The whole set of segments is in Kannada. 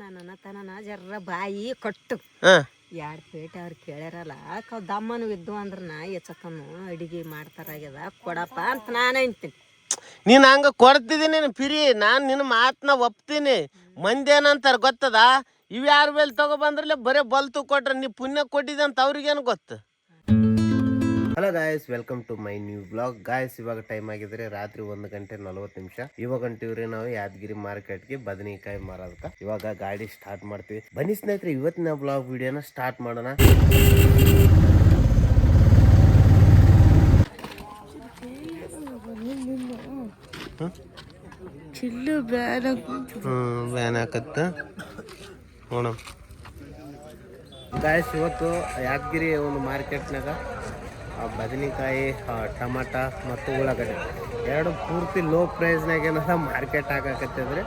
ನನ್ನ ತನನ ಜರ್ರ ಬಾಯಿ ಕಟ್ಟು ಎರಡು ಪೇಟೆ ಅವ್ರು ಕೇಳ್ಯಾರಲ್ಲ ದಮ್ಮನು ಇದ್ದು ಅಂದ್ರ ನಾ ಎಚ್ಚಕನು ಅಡಿಗೆ ಮಾಡ್ತಾರಾಗ್ಯದ ಕೊಡಪ್ಪ ಅಂತ ನಾನು ಅಂತೀನಿ. ನೀನು ಹಂಗ ಕೊಡ್ತಿದ್ದೀನಿ ಪಿರಿ, ನಾನು ನಿನ್ನ ಮಾತನ್ನ ಒಪ್ತೀನಿ. ಮಂದಿ ಏನಂತಾರ ಗೊತ್ತದ, ಇವು ಯಾರ ಮೇಲೆ ತಗೊಬಂದ್ರಲ್ಲ ಬರೀ ಬಲ್ತು ಕೊಟ್ರೆ ನೀವು ಪುಣ್ಯ ಕೊಟ್ಟಿದ್ದೆ ಅಂತ ಅವ್ರಿಗೇನು ಗೊತ್ತು. Hello guys, welcome to my new blog. Guys, ಇವಾಗ ಟೈಮ್ ಆಗಿದ್ರೆ ರಾತ್ರಿ 1:40. ಇವಾಗ ಹೊಂಟಿವ್ರಿ ನಾವು ಯಾದಗಿರಿ ಮಾರ್ಕೆಟ್ಗೆ ಬದನೆಕಾಯಿ ಮಾರೋದಕ್ಕೆ. ಇವಾಗ ಗಾಡಿ ಸ್ಟಾರ್ಟ್ ಮಾಡ್ತೀವಿ. ಬನ್ನಿ ಸ್ನೇಹಿತರೆ, ಇವತ್ತಿನ ಬ್ಲಾಗ್ ವಿಡಿಯೋನ ಸ್ಟಾರ್ಟ್ ಮಾಡೋಣ. ಬ್ಯಾನ್ ಹಾಕತ್ತ ನೋಡ ಗಾಯ್ಸ್. ಇವತ್ತು ಯಾದಗಿರಿ ಒಂದು ಮಾರ್ಕೆಟ್ನಾಗ ಬದನೆಕಾಯಿ, ಟಮಾಟ ಮತ್ತು ಉಳ್ಳಾಗಡ್ಡೆ ಎರಡು ಪೂರ್ತಿ ಲೋ ಪ್ರೈಸ್ನಾಗ ಏನದ ಮಾರ್ಕೆಟ್ ಹಾಕಕತ್ತಿದ್ರೆ.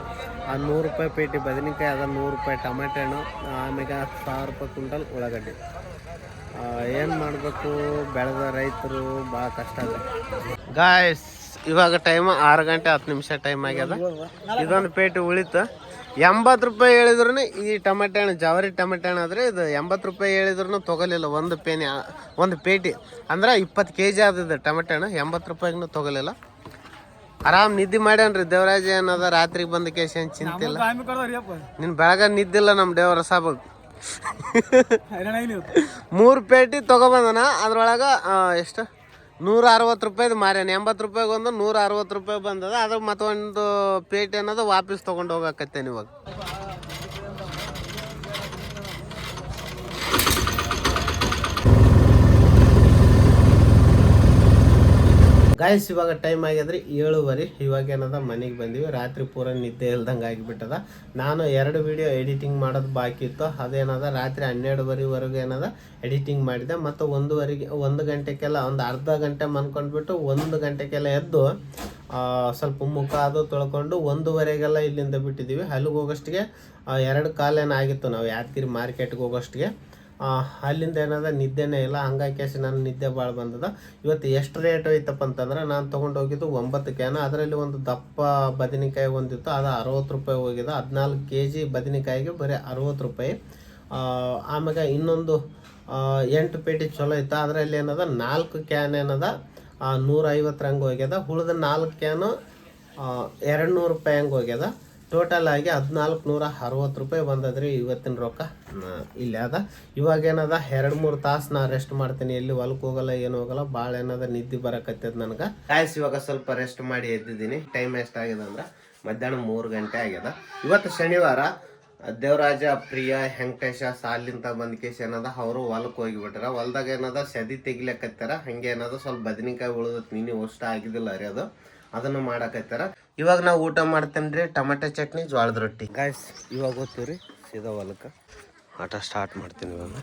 ಆ 100 ರೂಪಾಯಿ ಪೇಟಿ ಬದನೆಕಾಯಿ ಅದ, 100 ರೂಪಾಯಿ ಟಮಾಟೆ ಹಣ್ಣು, ಆಮೇಲೆ 1000 ರೂಪಾಯಿ ಕ್ವಿಂಟಲ್ ಉಳ್ಳಾಗಡ್ಡೆ. ಏನು ಮಾಡಬೇಕು, ಬೆಳೆದ ರೈತರು ಭಾಳ ಕಷ್ಟ ಅದ ಗಾಯ್ಸ್. ಇವಾಗ ಟೈಮ್ 6:10 ಟೈಮ್ ಆಗ್ಯದ. ಇದೊಂದು ಪೇಟಿ ಉಳಿತು. 80 ರೂಪಾಯಿ ಹೇಳಿದ್ರು ಈ ಟಮಾಟೆ ಹಣ್ಣು, ಜವಾರಿ ಟಮಾಟೆ ಹಣ್ಣು ಆದರೆ ಇದು 80 ರೂಪಾಯಿ ಹೇಳಿದ್ರು ತೊಗೊಲಿಲ್ಲ. ಒಂದು ಪೇಟಿ ಅಂದ್ರೆ 20 kg ಆದಿದೆ ಟಮಾಟೆ ಹಣ್ಣು. 80 ರೂಪಾಯಿಗೂ ತೊಗೊಲಿಲ್ಲ. ಆರಾಮ್ ನಿದ್ದೆ ಮಾಡ್ಯಾನ್ರಿ ದೇವರಾಜ. ಏನದ ರಾತ್ರಿಗೆ ಬಂದ ಕೇಸ್ ಏನು ಚಿಂತಿಲ್ಲ. ನಿನ್ನ ಬೆಳಗ ನಿದ್ದಿಲ್ಲ ನಮ್ಮ ದೇವರ ಸಾಬ. 3 ಪೇಟಿ ತೊಗೊಬಂದನ. ಅದ್ರೊಳಗೆ ಎಷ್ಟು 160 ರೂಪಾಯಿದು ಮಾರ್ಯಾನ. 80 ರೂಪಾಯಿಗೆ ಒಂದು 160 ರೂಪಾಯಿ ಬಂದದ. ಅದ್ರ ಮತ್ತೊಂದು ಪೇಟಿ ಅನ್ನೋದು ವಾಪಸ್ ತೊಗೊಂಡು ಹೋಗಕತ್ತೇನೆ ಇವಾಗ. ಗಾಯ್ಸ್, ಇವಾಗ ಟೈಮ್ ಆಗ್ಯದ್ರಿ 7:15. ಇವಾಗ ಏನದ ಮನೆಗೆ ಬಂದಿವಿ. ರಾತ್ರಿ ಪೂರ ನಿದ್ದೆ ಇಲ್ದಂಗೆ ಆಗಿಬಿಟ್ಟದ. ನಾನು 2 ವಿಡಿಯೋ ಎಡಿಟಿಂಗ್ ಮಾಡೋದು ಬಾಕಿ ಇತ್ತು. ಅದೇನದ ರಾತ್ರಿ 12:30ವರೆಗೂ ಏನದ ಎಡಿಟಿಂಗ್ ಮಾಡಿದೆ. ಮತ್ತು 1 ಗಂಟೆಗೆಲ್ಲ ಒಂದು ಅರ್ಧ ಗಂಟೆ ಮನ್ಕೊಂಡ್ಬಿಟ್ಟು 1 ಗಂಟೆಗೆಲ್ಲ ಎದ್ದು ಸ್ವಲ್ಪ ಮುಖ ಅದು ತೊಳ್ಕೊಂಡು 1:15 ಇಲ್ಲಿಂದ ಬಿಟ್ಟಿದ್ದೀವಿ. ಅಲ್ಲಿಗೆ ಹೋಗೋಷ್ಟಿಗೆ 2 ಕಾಲೇನ ಆಗಿತ್ತು. ನಾವು ಯಾದಗಿರಿ ಮಾರ್ಕೆಟ್ಗೆ ಹೋಗೋಷ್ಟಿಗೆ ಅಲ್ಲಿಂದ ಏನದ ನಿದ್ದೆನೇ ಇಲ್ಲ. ಹಂಗಾಗಿ ನಾನು ನಿದ್ದೆ ಭಾಳ ಬಂದದ. ಇವತ್ತು ಎಷ್ಟು ರೇಟ್ ಹೋಯ್ತಪ್ಪ ಅಂತಂದ್ರೆ, ನಾನು ತೊಗೊಂಡು ಹೋಗಿದ್ದು 9 ಕ್ಯಾನ್. ಅದರಲ್ಲಿ ಒಂದು ದಪ್ಪ ಬದನೆಕಾಯಿ ಒಂದಿತ್ತು, ಅದು 60 ರೂಪಾಯಿ ಹೋಗಿದೆ. 14 kg ಬದನೆಕಾಯಿಗೆ ಬರೀ 60 ರೂಪಾಯಿ. ಆಮ್ಯಾಗ ಇನ್ನೊಂದು 8 ಪೇಟಿ ಚಲೋ ಇತ್ತು. ಅದರಲ್ಲಿ ಏನದ 4 ಕ್ಯಾನ್ ಏನದ 150 ಹಂಗೆ ಹೋಗ್ಯದ. ಉಳಿದ 4 ಕ್ಯಾನು 200 ರೂಪಾಯಿ ಹಂಗೆ ಹೋಗ್ಯದ. ಟೋಟಲ್ ಆಗಿ 1460 ರೂಪಾಯಿ ಬಂದದ್ರಿ ಇವತ್ತಿನ ರೊಕ್ಕ. ಇಲ್ಲಿ ಅದ. ಇವಾಗ ಏನದ 2-3 ತಾಸು ನಾ ರೆಸ್ಟ್ ಮಾಡ್ತೀನಿ. ಎಲ್ಲಿ ಹೊಲಕ್ಕೆ ಹೋಗಲ್ಲ, ಏನು ಹೋಗಲ್ಲ. ಭಾಳ ಏನದ ನಿದ್ದೆ ಬರಕತ್ತದ ನನಗೆ. ಗಾಯ್ಸ್, ಇವಾಗ ಸ್ವಲ್ಪ ರೆಸ್ಟ್ ಮಾಡಿ ಎದ್ದಿದ್ದೀನಿ. ಟೈಮ್ ಎಷ್ಟಾಗಿದೆ ಅಂದ್ರೆ ಮಧ್ಯಾಹ್ನ 3 ಗಂಟೆ ಆಗ್ಯದ. ಇವತ್ತು ಶನಿವಾರ. ದೇವರಾಜ, ಪ್ರಿಯ, ಹೆಂಕಟೇಶ ಸಾಲಿಂತ ಬಂದ ಕೇಸ್ ಏನದ ಅವರು ಹೊಲಕ್ಕೆ ಹೋಗಿಬಿಟ್ರ. ಹೊಲ್ದಾಗ ಏನದ ಸದಿ ತೆಗಿಲಕತ್ತಾರ. ಹಂಗೆ ಏನದ ಸ್ವಲ್ಪ ಬದನೆಕಾಯಿ ಉಳಿದತ್. ನೀನು ಅಷ್ಟ ಆಗಿದ್ದಿಲ್ಲ ರೀ, ಅದನ್ನು ಮಾಡಕತ್ತಾರ. ಇವಾಗ ನಾವು ಊಟ ಮಾಡ್ತೇನೆ ರೀ. ಟೊಮೆಟೊ ಚಟ್ನಿ, ಜೋಳದ ರೊಟ್ಟಿ. ಗಾಯ್ಸ್, ಇವಾಗ ಹೋಗ್ತೀವಿ ರೀ ಸೀದಾ ಹೊಲಕ್ಕೆ. ಆಟ ಸ್ಟಾರ್ಟ್ ಮಾಡ್ತೀನಿ ಇವಾಗ.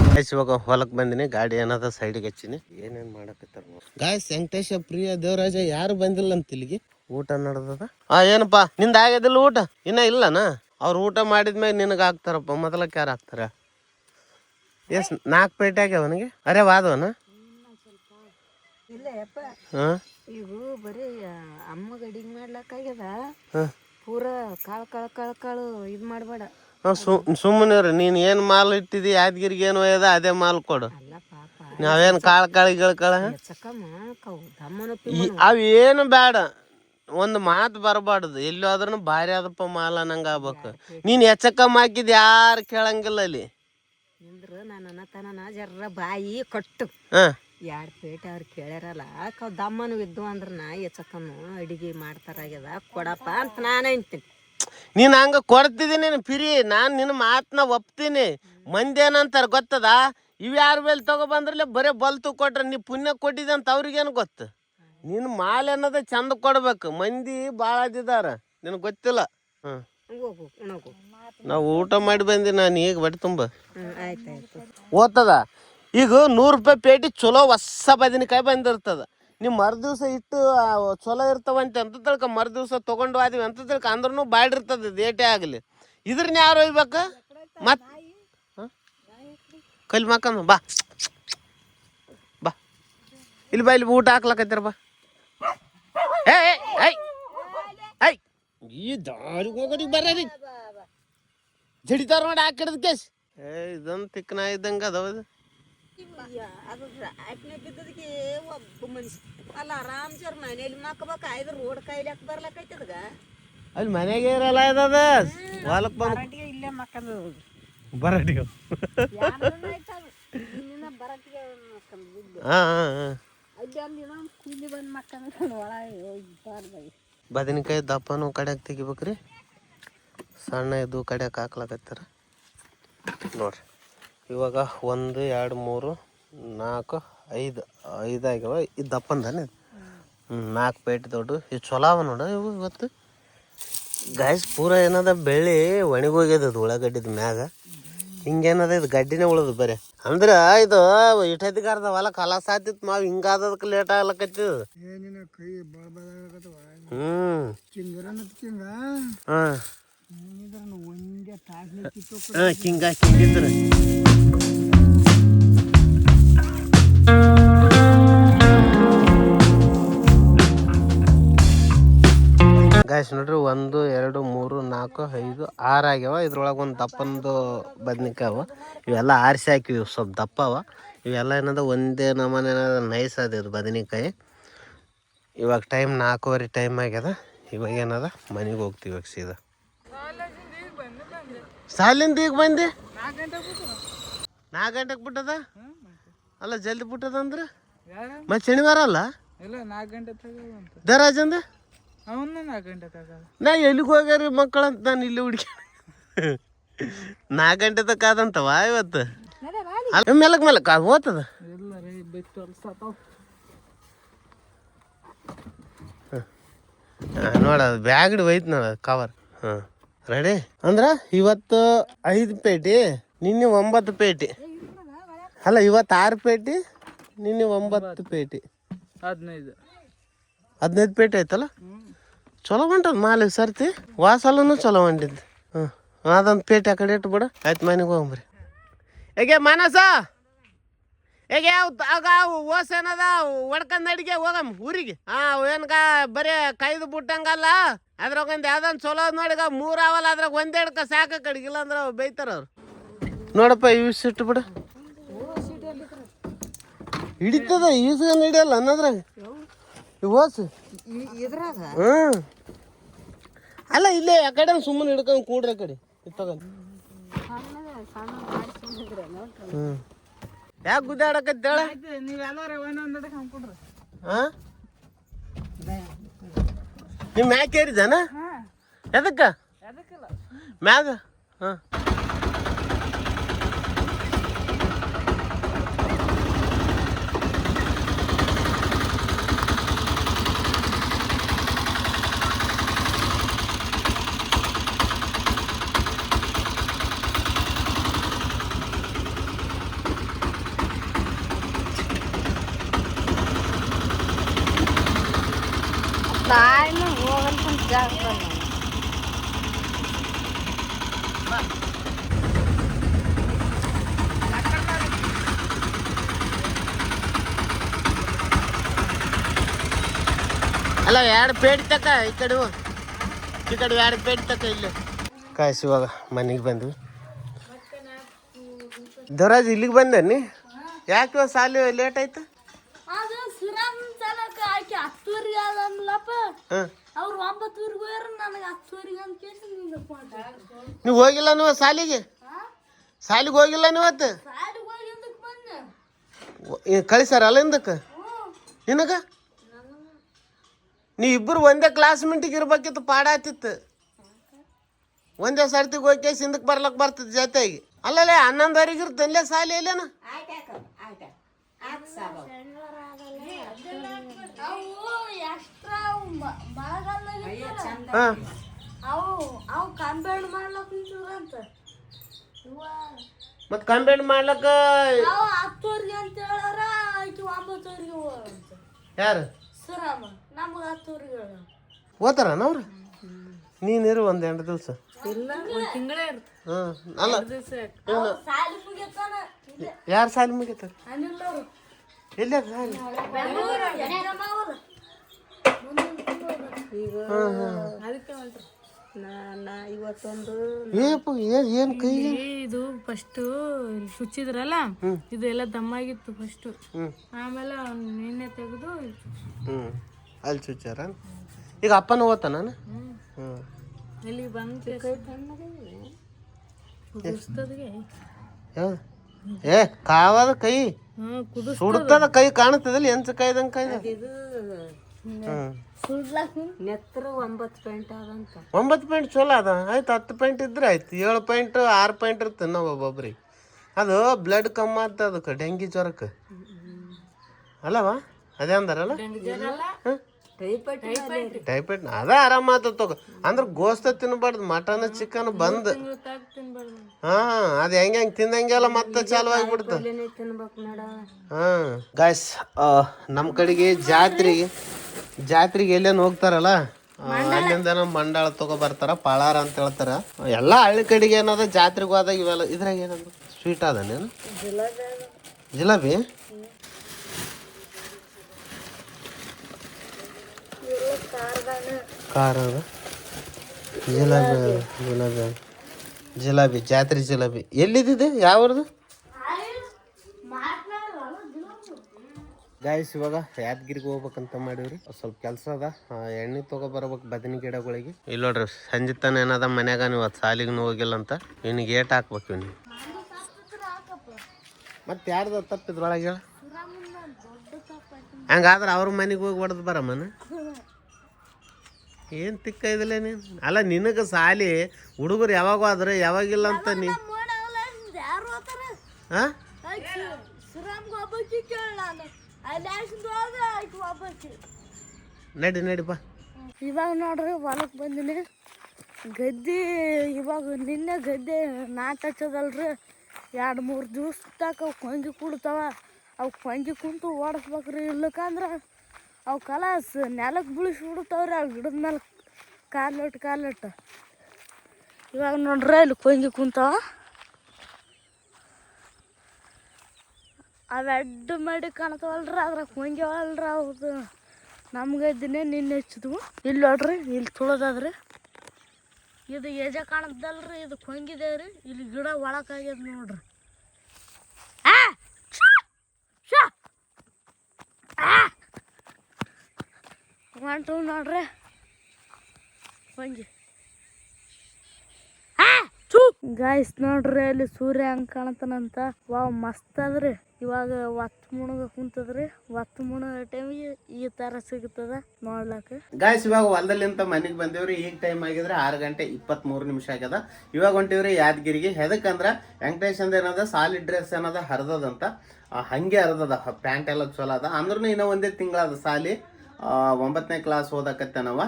ಗಾಯ್ಸ್, ಇವಾಗ ಹೊಲಕ್ಕೆ ಬಂದಿನಿ. ಗಾಡಿ ಏನದ ಸೈಡಿಗೆ ಹಚ್ಚಿನಿ. ಏನೇನು ಮಾಡಕತ್ತಾರ ಗಾಯ್ಸ್. ವೆಂಕಟೇಶ, ಪ್ರಿಯ, ದೇವರಾಜ ಯಾರು ಬಂದಿಲ್ಲ ಅಂತ ಇಲ್ಲಿಗೆ. ಊಟ ನಡೆದದ. ಏನಪ್ಪಾ ನಿಂದ ಆಗ್ಯದಿಲ್ಲ ಊಟ? ಇನ್ನ ಇಲ್ಲನ? ಅವ್ರು ಊಟ ಮಾಡಿದ್ಮ್ಯಾಗ ನಿನಗೆ ಹಾಕ್ತಾರಪ್ಪ. ಮೊದಲಕ್ಕೆ ಯಾರು ಹಾಕ್ತಾರ? 4 ಪೇಟೆ ಆಗ್ಯಾವ ಅವನಿಗೆ. ಅರೆ ವಾದವನ? ಈಗ ಬರೀ ಅಮ್ಮಗ ಅಡಿಗೆ ಮಾಡ್ಲಕ್ಕಾಗ್ಯದ. ಪೂರ ಕಾಳು ಇದು ಮಾಡಬೇಡ. ಸುಮ್ಮನೆ ರೀ. ನೀನು ಏನು ಮಾಲ್ ಇಟ್ಟಿದಿ ಯಾದಗಿರಿಗೆ, ಏನು ಒಯ್ಯದ ಅದೇ ಮಾಲ್ ಕೊಡು. ನಾವೇನು ಕಾಳು ಅವೇನು ಬೇಡ. ಒಂದು ಮಾತು ಬರಬಾರ್ದು. ಎಲ್ಲಿ ಹೋದ್ರೂ ಭಾರಿ ಆದಪ್ಪ ಮಾಲ್ ಅನ್ನಂಗೆ ಆಗ್ಬೇಕು. ನೀನು ಹೆಚ್ಚಕಮ್ಮ ಹಾಕಿದ್ ಯಾರು ಕೇಳಂಗಿಲ್ಲ ಅಲ್ಲಿ. ನಿಂದ್ರು ನನ್ನ ಜರ್ರ ಬಾಯಿ ಕಟ್ಟು. 2 ಪೇಟೆ ಅವ್ರು ಕೇಳ್ಯಾರಲ್ಲ ದಮ್ಮನು ಇದ್ದು ಅಂದ್ರ ನಾ ಎಚ್ಚಕನು ಅಡಿಗೆ ಮಾಡ್ತಾರಾಗ್ಯದ ಕೊಡಪ್ಪ ಅಂತ ನಾನು ಅಂತೀನಿ. ನೀನು ಹಂಗ ಕೊಡ್ತಿದ್ದೀನಿ ಪಿರಿ, ನಾನು ನಿನ್ನ ಮಾತನ್ನ ಒಪ್ತೀನಿ. ಮಂದಿ ಏನಂತಾರ ಗೊತ್ತದ, ಇವು ಯಾರ ಮೇಲೆ ತಗೊಬಂದ್ರಲ್ಲ ಬರೀ ಬಲ್ತು ಕೊಟ್ರೆ ನೀವು ಪುಣ್ಯ ಕೊಟ್ಟಿದ್ದೆ ಅಂತ ಅವ್ರಿಗೇನು ಗೊತ್ತು. ನಿನ್ನ ಮಾಲ್ ಅನ್ನೋದ ಚಂದ ಕೊಡ್ಬೇಕು. ಮಂದಿ ಭಾಳ ಅದಿದಾರ, ನಿನಗೆ ಗೊತ್ತಿಲ್ಲ. ನಾವು ಊಟ ಮಾಡಿ ಬಂದಿ. ನಾನು ಈಗ ಬಟ್ ತುಂಬ ಓದ್ತದ. ಈಗ 100 ರೂಪಾಯಿ ಪೇಟಿ ಚಲೋ ಹೊಸ ಬದನೆಕಾಯಿ ಬಂದಿರ್ತದ. ನೀವು ಮರುದಿವ್ಸ ಇಟ್ಟು ಚಲೋ ಇರ್ತಾವಂತೆ ಅಂತ ತಿಳ್ಕ ಮರುದಿವ್ಸ ತೊಗೊಂಡು ಆದಿವಿ ಅಂತ ತಿಳ್ಕ ಅಂದ್ರೂ ಬಾಡಿರ್ತದೆ. ಏಟೇ ಆಗಲಿ ಇದ್ರನ್ನ ಯಾರು ಒಯ್ಬೇಕು? ಮತ್ತೆ ಕೈಲಿ ಮಕ್ಕಂದು ಬಾ ಬಾ ಇಲ್ಲಿ ಬಾ. ಇಲ್ಲಿ ಊಟ ಹಾಕ್ಲಕತ್ತೀರ ಬಾ. ಏಯ್ ಈ ದಾರಿಗೆ ಹೋಗೋರಿಗೆ ಬರ್ರಿ ಜಡಿತಾರ ನೋಡಿ ಹಾಕಿಡ್ದ ಕೇಸ್ ಇದೊಂದು ತಿಕ್ಕನ ಇದ್ದಂಗೆ ಅದಾವ ಅದು ಆಕ್ನೆ ಬಿದ್ದದಕ್ಕೆ ಒಬ್ಬ ಮನುಷ್ಯ ಅಲ್ಲ ಆರಾಮ್ ಸರ್ ಮನೇಲಿ ಮಕ್ಕಬೇಕ ಐದು ರೋಡ್ ಕಾಯ್ಲಾಕ ಬರ್ಲಕೈತದಗ ಅಲ್ಲಿ ಮನೆಗೆ ಇರಲ್ಲ ಇದ್ದದ ಹೊಲಕ್ಕೆ ಬಂದು ಇಲ್ಲೇ ಮಕ್ಕಳು ಬರಟಿಗೆ ಬದನೆಕಾಯಿ ದಪ್ಪನು ಕಡ್ಯಾಕ ತೆಗಿಬೇಕ್ರಿ ಸಣ್ಣ ಇದು ಕಡ್ಯಾಕ ಹಾಕ್ಲಕತ್ತಾರ ನೋಡ್ರಿ ಇವಾಗ 1 2 3 4 5 ಆಗ್ಯಾವ ಇದು ದಪ್ಪಂದಾನೆ 4 ಪೇಟೆ ದೊಡ್ಡ ಇದು ಚಲೋ ಅವ ನೋಡ ಇವು ಇವತ್ತು ಗಾಯ್ಸ್ ಪೂರ ಏನದ ಬೆಳ್ಳಿ ಒಣಗೋಗ್ಯದ ಅದು ಉಳ್ಳಾಗಡ್ಡಿದ ಮ್ಯಾಗ ಹಿಂಗೇನದ ಇದು ಗಡ್ಡಿನೇ ಉಳದು ಬರೀ ಅಂದ್ರೆ ಇದು ಇಟ್ಟದಿಗಾರದ ಹೊಲ ಕಲಾಸ ಆತಿತ್ತು ಮಾವು ಹಿಂಗಾದದಕ್ಕೆ ಲೇಟ್ ಆಗ್ಲಕತ್ತಿದ ಕಿಂಗಿದ್ರ ಗಾಯ್ಸ್ ನೋಡ್ರಿ 1 2 3 4 5 6 ಆಗ್ಯಾವ ಇದ್ರೊಳಗೆ ಒಂದು ದಪ್ಪಂದು ಬದ್ನಿಕಾಯಿ ಅವ ಇವೆಲ್ಲ ಆರಿಸಿ ಹಾಕಿವಿ ಸ್ವಲ್ಪ ದಪ್ಪ ಅವ ಇವೆಲ್ಲ ಏನದ ಒಂದೇ ನಮೂನೆ ನೈಸ್ ಅದ ಇದು ಬದನೆಕಾಯಿ ಇವಾಗ ಟೈಮ್ 4:15 ಟೈಮ್ ಆಗ್ಯದ ಇವಾಗ ಏನದ ಮನೆಗೆ ಹೋಗ್ತೀವಿ ಇವಾಗ ಸೀದಾ ಸಾಲಿಂದ ಈಗ ಬಂದೆ 4 ಗಂಟೆಗೆ ಬಿಟ್ಟದ ಅಲ್ಲ ಜಲ್ದಿ ಬಿಟ್ಟದ ಅಂದ್ರೆ ಮತ್ತೆ ಶನಿವಾರ ಅಲ್ಲ ದರಾಜಂದ ನಾ ಎಲ್ಲಿಗೆ ಹೋಗ್ಯಾರಿ ಮಕ್ಕಳಂತ ನಾನು ಇಲ್ಲಿ ಹುಡುಗಿ 4 ಗಂಟೆ ತಕ್ಕ ಆದಂತವ ಇವತ್ತು ಮೆಲಕ್ ಮೆಲಕ್ ಅದು ಓದ್ತದ ನೋಡ ಬ್ಯಾಗ್ಡಿ ಒಯ್ತು ನೋಡ ಕವರ್ ರೆಡಿ ಅಂದ್ರ ಇವತ್ತು 5 ಪೇಟಿ ನಿನ್ನೆ 9 ಪೇಟಿ ಅಲ್ಲ ಇವತ್ತು 6 ಪೇಟಿ ನಿನ್ನೆ 9 ಪೇಟಿ 15 ಪೇಟಿ ಆಯ್ತಲ್ಲ ಚಲೋ ಹೊಂಟದ ಮಾಲಿ ಸರ್ತಿ ವಾಸಲೂ ಚಲೋ ಹೊಂಟಿದ್ದು ಅದೊಂದು ಪೇಟೆ ಆ ಕಡೆ ಇಟ್ಟು ಬಿಡ ಆಯ್ತು ಮನೆಗೆ ಹೋಗ್ರಿ ಹೇಗೆ ಮಾನಸ ಹೇಗೆ ಆಗ ಓಸ್ ಏನದ ಒಡ್ಕಂದ್ ಅಡಿಗೆ ಹೋಗಮ್ ಊರಿಗೆ ಏನ್ಗ ಬರೀ ಕೈದು ಬಿಟ್ಟಂಗಲ್ಲ ಅದ್ರಾಗೊಂದು ಯಾವ್ದೊಂದು ಚಲೋ ನೋಡಿ 3 ಅವಲ್ಲ ಅದ್ರಾಗ ಒಂದೆಡ್ಕ ಸಾಕ ಕಡಿಗಿಲ್ಲ ಅಂದ್ರೆ ಬೈತಾರ ಅವ್ರು ನೋಡಪ್ಪ ಇವಿಸ್ ಇಟ್ಟು ಬಿಡ ಹಿಡಿತದ ಈಸ್ಗನ್ ಹಿಡಿಯಲ್ಲ ಅನ್ನೋದ್ರಾಗ ಓಸು ಅಲ್ಲ ಇಲ್ಲೇ ಆ ಕಡೆ ಸುಮ್ಮನೆ ಹಿಡ್ಕೊಂಡು ಕೂಡ್ರಿ ಆ ಕಡೆ ತಗೊಂಡು ಯಾಕೆ ಗುದ್ದಾಡಕತ್ತೇಳ ನೀವು ಮ್ಯಾಕ್ ಏರಿದಾನ ಎದಕ್ಕ ಮ್ಯಾಗ ಅಲ್ಲ 2 ಪೇಟೆ ತಕ್ಕ ಈ ಕಡೆ 2 ಪೇಟೆ ತಕ್ಕ ಇಲ್ಲಿ ಕಾಯಿಸಿ ಇವಾಗ ಮನೆಗೆ ಬಂದ್ವಿ ದೇವರಾಜ್ ಇಲ್ಲಿಗೆ ಬಂದೇನಿ ಯಾಕೆ ಸಾಲಿ ಲೇಟ್ ಆಯ್ತು ನೀವು ಹೋಗಿಲ್ಲ ನೀವು ಸಾಲಿಗೆ ಹೋಗಿಲ್ಲ ನೀವತ್ತು ಕಳಿಸಾರ ಅಲ್ಲ ಹಿಂದಕ್ಕೆ ನಿನಗ ನೀ ಇಬ್ಬರು ಒಂದೇ ಕ್ಲಾಸ್ಮೇಟಿಗೆ ಇರ್ಬೇಕಿತ್ತು ಪಾಡ ಆತಿತ್ತು ಒಂದೇ ಸರ್ತಿಗೆ ಹೋಗಿ ಹಿಂದಕ್ಕೆ ಬರ್ಲಕ್ಕೆ ಬರ್ತದೆ ಜೊತೆಗೆ ಅಲ್ಲಲ್ಲೇ 11:00 ಇರ್ತಲ್ಲೇ ಸಾಲಿ ಇಲ್ಲೇನ ಮತ್ ಕಂಬೈಂಡ್ ಮಾಡ್ಲಕ್ಕ ಯಾರು ಓದ್ತಾರನ ಅವ್ರು ನೀನಿರು 1-2 ದಿವಸ ಅಲ್ಲ ಯಾರು ಸಾಲಿ ಮುಗಿತಾರ ಎಲ್ಲ ಸಾಲಿ ಇವತ್ತೊಂದು ಏನು ಕೈ ಇದು ಫಸ್ಟ್ ಚುಚ್ಚಿದ್ರಲ್ಲ ಇದು ಎಲ್ಲ ದಮ್ಮಾಗಿತ್ತು ಫಸ್ಟ್ ಆಮೇಲೆ ನಿನ್ನೆ ತೆಗೆದು ಅಲ್ಲಿ ಚುಚ್ಚಾರ ಈಗ ಅಪ್ಪನ ಓದ್ತ ನಾನು ಇಲ್ಲಿ ಬಂದು ಕುದಿಸ್ತದ್ಗೆ ಯಾವ್ದು ಏ ಕಾವಾದ ಕೈ ಕುದಿಸ್ ಸುಡ್ತದ ಕೈ ಕಾಣುತ್ತದಲ್ಲಿ ಎಂಚ ಕಾಯ್ದಂಗೆ ಕಾಯ್ದ ಇದು ನೆತ್ರ 9 ಪಾಯಿಂಟ್ ಆದಂತ 9 ಪಾಯಿಂಟ್ ಚಲೋ ಅದ ಆಯ್ತು 10 ಪಾಯಿಂಟ್ ಇದ್ರೆ ಆಯ್ತು 7 ಪಾಯಿಂಟ್ 6 ಪಾಯಿಂಟ್ ಇರ್ತದೆ ನಾವು ಒಬ್ಬೊಬ್ರಿಗೆ ಅದು ಬ್ಲಡ್ ಕಮ್ಮಿ ಆಗ್ತದೆ ಅದಕ್ಕೆ ಡೆಂಗಿ ಜ್ವರಕ್ಕೆ ಅಲ್ಲವಾ ಅದೇ ಅಂದಾರಲ್ಲ ಟೈಫಾಯ್ಡ್ ಅದ ಆರಾಮ ಆತದ ತಗೋ ಅಂದ್ರೆ ಗೋಸ್ತ ತಿನ್ಬಾರ್ದು ಮಟನ್ ಚಿಕನ್ ಬಂದ್ ಹಾ ಅದ್ ಹೆಂಗ್ ತಿಂದಂಗೆಲ್ಲ ಮತ್ತೆ ಚಾಲು ಆಗ್ಬಿಡ್ತ ಹಾ ಗಾಯ್ಸ್ ನಮ್ ಕಡೆಗೆ ಜಾತ್ರೆಗೆ ಎಲ್ಲೇನು ಹೋಗ್ತಾರಲ್ಲ ಅಲ್ಲಿಂದ ಮಂಡಾಳ ತಗೋ ಬರ್ತಾರ ಪಳಾರ ಅಂತ ಹೇಳ್ತಾರ ಎಲ್ಲಾ ಹಳ್ಳಿ ಕಡೆಗೆ ಏನದ ಜಾತ್ರೆಗೆ ಹೋದಾಗ ಇವೆಲ್ಲ ಇದ್ರಾಗ ಏನಂದ ಸ್ವೀಟ್ ಅದೇನು ಜಿಲಾಬಿ ಖಾರ ಅದ ಜಿಲಾಬಿ ಜಾತ್ರೆ ಜಿಲಾಬಿ ಎಲ್ಲಿದ್ದಿದೆ ಯಾವ್ದು ಗಾಯ್ಸ್ ಇವಾಗ ಯಾದಗಿರಿಗೆ ಹೋಗ್ಬೇಕಂತ ಮಾಡೀವ್ರಿ ಸ್ವಲ್ಪ ಕೆಲಸ ಅದ ಎಣ್ಣೆ ತಗೊಬರ್ಬೇಕು ಬದನಿ ಗಿಡಗಳಿಗೆ ಇಲ್ಲಿ ನೋಡ್ರಿ ಸಂಜೆ ತನ ಏನದ ಮನ್ಯಾಗ ನೀವು ಸಾಲಿಗೆ ಹೋಗಿಲ್ಲ ಅಂತ ಇವ್ನಿಗೆ ಏಟ್ ಹಾಕ್ಬೇಕು ಇವ್ನಿಗೆ ಮತ್ತೆ ಯಾರ್ದು ತಪ್ಪಿದ್ರೊಳಗೆ ಹೇಳ ಹಂಗಾದ್ರೆ ಅವ್ರ ಮನೆಗೆ ಹೋಗಿ ಹೊಡೆದು ಬರಮ್ಮನ ಏನು ತಿಕ್ಕ ಇದಿಲ್ಲ ನೀನು ಅಲ್ಲ ನಿನಗೆ ಸಾಲಿ ಹುಡುಗರು ಯಾವಾಗ ಆದ್ರೆ ಯಾವಾಗಿಲ್ಲ ಅಂತ ನೀ ಹಾಂ ನಡಿ ಬಾ ಇವಾಗ ನೋಡ್ರಿ ಹೊಲಕ್ಕೆ ಬಂದಿನಿ ಗದ್ದೆ ಇವಾಗ ನಿನ್ನೆ ಗದ್ದೆ ನಾಟ್ ಹಚ್ಚದಲ್ರಿ 2-3 ದಿವ್ಸ ತಕ ಅವು ಕೊಂಗಿ ಕುಡ್ತಾವ ಅವು ಕೊಂಗಿ ಕುಂತು ಓಡಿಸ್ಬೇಕ್ರಿ ಇಲ್ಲಕಂದ್ರೆ ಅವು ಕಲಾಸ್ ನೆಲಕ್ಕೆ ಬೀಳಿಸಿ ಬಿಡ್ತಾವ್ರಿ ಅವು ಗಿಡದ ಮೇಲೆ ಕಾಲಿಟ್ಟು ಇವಾಗ ನೋಡ್ರಿ ಇಲ್ಲಿ ಕೊಂಗಿ ಕುಂತಾವ ಅವು ಅಡ್ಡು ಮಾಡಿ ಕಾಣ್ತಾವಲ್ರಿ ಅದ್ರಾಗ ಕೊಂಗ್ಯವಲ್ರಿ ಅವ್ದು ನಮ್ಗೆ ದಿನೇ ನಿನ್ನೆ ಹಚ್ಚಿದ್ವು ಇಲ್ಲಿ ನೋಡ್ರಿ ಇಲ್ಲಿ ತುಳದದ್ರಿ ಇದು ಏಜ ಕಾಣದಲ್ರಿ ಇದು ಕೊಂಗಿದೇವ್ರಿ ಇಲ್ಲಿ ಗಿಡ ಒಳಕಾಗ್ಯದ ನೋಡ್ರಿ ಹೊಂಟು ನೋಡ್ರಿ ಕೊಂಗಿ ಗಾಯ್ಸ್ ನೋಡ್ರಿ ಅಲ್ಲಿ ಸೂರ್ಯ ಹಂಗೆ ಕಾಣತಾನಂತ ವಾವ್ ಮಸ್ತ್ ಅದ್ರಿ ಇವಾಗ ಒತ್ತು ಮುಣಗ ಕುಂತದ್ರಿ ಒತ್ತು ಮುಣ ಟೈಮಿಗೆ ಈ ತರ ಸಿಗ್ತದ ನೋಡ್ಲಕ್ಕ ಗಾಯ್ಸ್ ಇವಾಗ ಹೊಲದಲ್ಲಿಂತ ಮನೆಗೆ ಬಂದೇವ್ರಿ ಈಗ ಟೈಮ್ ಆಗಿದ್ರೆ 6:23 ಆಗ್ಯದ ಇವಾಗ ಹೊಂಟಿವ್ರಿ ಯಾದಗಿರಿಗೆ ಎದಕ್ಕಂದ್ರ ವೆಂಕಟೇಶ್ ಅಂದ ಏನದ ಸಾಲಿಡ್ ಡ್ರೆಸ್ ಏನದ ಹರಿದದಂತ ಹಂಗೆ ಹರಿದದ ಪ್ಯಾಂಟ್ ಎಲ್ಲ ಚಲೋ ಅದ ಅಂದ್ರೂ ಇನ್ನೂ ಒಂದೇ ತಿಂಗಳದ ಸಾಲಿ 9ನೇ ಕ್ಲಾಸ್ ಓದಕತ್ತೇನವ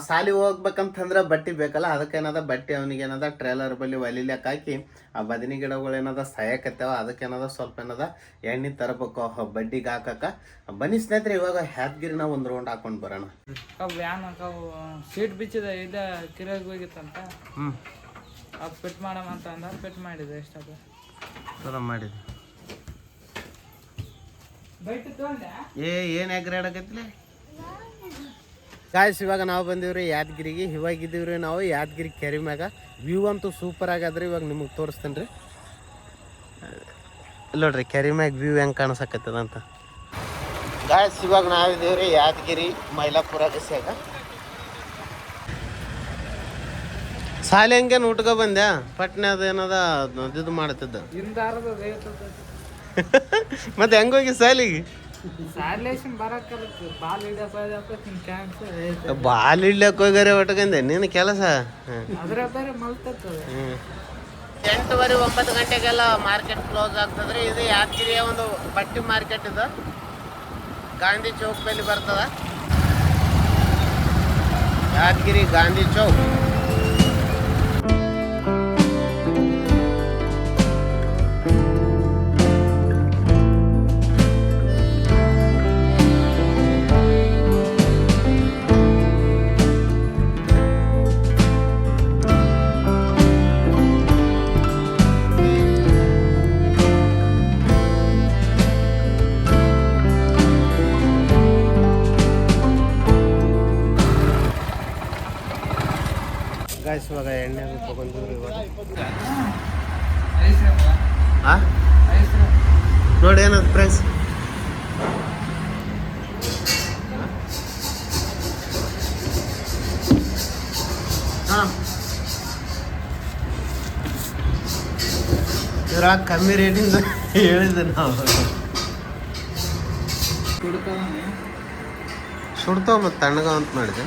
ಸಾಲಿ ಹೋಗ್ಬೇಕಂತಂದ್ರೆ ಬಟ್ಟೆ ಬೇಕಲ್ಲ ಅದಕ್ಕೇನದ ಬಟ್ಟೆ ಅವನಿಗೇನದ ಟ್ರೇಲರ್ ಬಲ್ಲಿ ಒಲಿಲಿಕ್ಕೆ ಹಾಕಿ ಆ ಬದನಿ ಗಿಡಗಳೇನದ ಸಾಯಕತ್ತೇವ ಅದಕ್ಕೇನದ ಸ್ವಲ್ಪ ಏನದ ಎಣ್ಣೆ ತರಬೇಕು ಬಡ್ಡಿಗೆ ಹಾಕಕ್ಕ ಬನ್ನಿ ಸ್ನೇಹಿತರೆ ಇವಾಗ ಯಾದಗಿರಿನ ಒಂದು ರೌಂಡ್ ಹಾಕೊಂಡು ಬರೋಣ ಸೀಟ್ ಬಿಚ್ಚಿದ ಇದ ಕಿರಾಗಿ ಹೋಗಿತ್ತಂತ ಅದು ಫಿಟ್ ಮಾಡಮ್ಮ ಅಂತ ಅಂದ ಫಿಟ್ ಮಾಡಿದೆ ಎಷ್ಟದು ಚಲೋ ಮಾಡಿದೆ ಏನು ಎಗ್ರಾಡಕತ್ತಿಲ್ಲ ಗಾಯ್ಸ್ ಇವಾಗ ನಾವು ಬಂದೀವ್ರಿ ಯಾದಗಿರಿಗೆ ಇವಾಗಿದ್ದೀವ್ರಿ ನಾವು ಯಾದಗಿರಿ ಕೆರೆ ಮ್ಯಾಗ ವ್ಯೂ ಅಂತೂ ಸೂಪರ್ ಆಗ್ಯದ್ರಿ ಇವಾಗ ನಿಮಗೆ ತೋರಿಸ್ತೇನೆ ರೀ ನೋಡ್ರಿ ಕೆರೆ ಮ್ಯಾಗ ವ್ಯೂ ಹೆಂಗೆ ಕಾಣಿಸಕತ್ತದ ಅಂತ ಗಾಯ್ಸ್ ಇವಾಗ ನಾವಿದ್ದೀವ್ರಿ ಯಾದಗಿರಿ ಮೈಲಾಪುರ ದಿಸಾಗ ಸಾಲಿ ಹಂಗೇನು ಊಟಕ ಬಂದ್ಯಾ ಪಟ್ನೆ ಅದೇನದ ಇದು ಮಾಡ್ತಿದ್ದ ಮತ್ತೆ ಹೆಂಗೋಗಿ ಸಾಲಿಗೆ ಬಾಲ್ ಇಡ್ಲಕ್ ಹೋಗ್ಯಾರ ಒಟ್ಕಂದೆ ನೀನು ಕೆಲಸ 8:30-9 ಗಂಟೆಗೆಲ್ಲ ಮಾರ್ಕೆಟ್ ಕ್ಲೋಸ್ ಆಗ್ತದ್ರಿ ಇದು ಯಾದಗಿರಿಯ ಒಂದು ಬಟ್ಟೆ ಮಾರ್ಕೆಟ್ ಇದು ಗಾಂಧಿ ಚೌಕ್ ಬಲ್ಲಿ ಬರ್ತದ ಯಾದಗಿರಿ ಗಾಂಧಿ ಚೌಕ್ ಗಾಯ್ಸ್ ಇವಾಗ ಎಣ್ಣೆ ತಗೊಂಡಿವ್ರಿ ಇವಾಗ ಐಸ್ ಅಲ್ವಾ? ಹಾಂ ಐಸ್ ನೋಡಿ ಏನದು ಫ್ರೆಂಡ್ಸ್ ಹಾಂ ಇದ್ರಾಗ ಕಮ್ಮಿ ರೇಟಿಂದ ಹೇಳಿದ್ದೆ ನಾವು ಸುಡ್ತಾವ ಮತ್ತು ತಣ್ಣಗ ಅಂತ ಮಾಡಿದೆ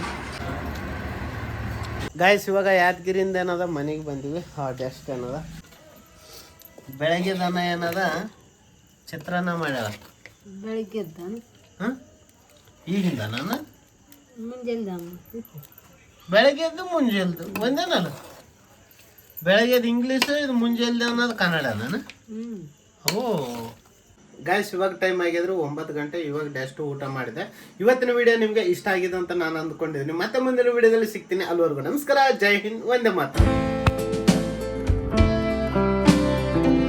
ಗಾಯ್ಸ್ ಇವಾಗ ಯಾದಗಿರಿಯಿಂದ ಏನದ ಮನೆಗೆ ಬಂದಿವಿ ಡೆಸ್ಟ್ ಏನದ ಬೆಳಗ್ಗೆ ದನ ಏನದ ಚಿತ್ರಾನ್ನ ಮಾಡ್ಯಾಳ ಬೆಳಿಗ್ಗೆ ಹಾಂ ಈಗಿಂದ ನಾನು ಮುಂಜಾನೆ ಬೆಳಗ್ಗೆದ್ದು ಮುಂಜಾಲ್ದು ಒಂದೇನಲ್ಲ ಬೆಳಗ್ಗೆದು ಇಂಗ್ಲೀಷು ಇದು ಮುಂಜಾಲ್ದು ಅನ್ನೋದು ಕನ್ನಡ ನಾನು ಓ ಗಾಯ್ಸ್ ಇವಾಗ ಟೈಮ್ ಆಗಿದ್ರು 9 ಗಂಟೆ ಇವಾಗ ಡಸ್ಟ್ ಊಟ ಮಾಡಿದೆ ಇವತ್ತಿನ ವಿಡಿಯೋ ನಿಮಗೆ ಇಷ್ಟ ಆಗಿದೆ ಅಂತ ನಾನು ಅಂದ್ಕೊಂಡಿದ್ದೀನಿ ಮತ್ತೆ ಮುಂದಿನ ವಿಡಿಯೋದಲ್ಲಿ ಸಿಗ್ತೀನಿ ಅಲ್ಲಿವರೆಗೂ ನಮಸ್ಕಾರ ಜೈ ಹಿಂದ್ ವಂದೇ ಮಾತರಂ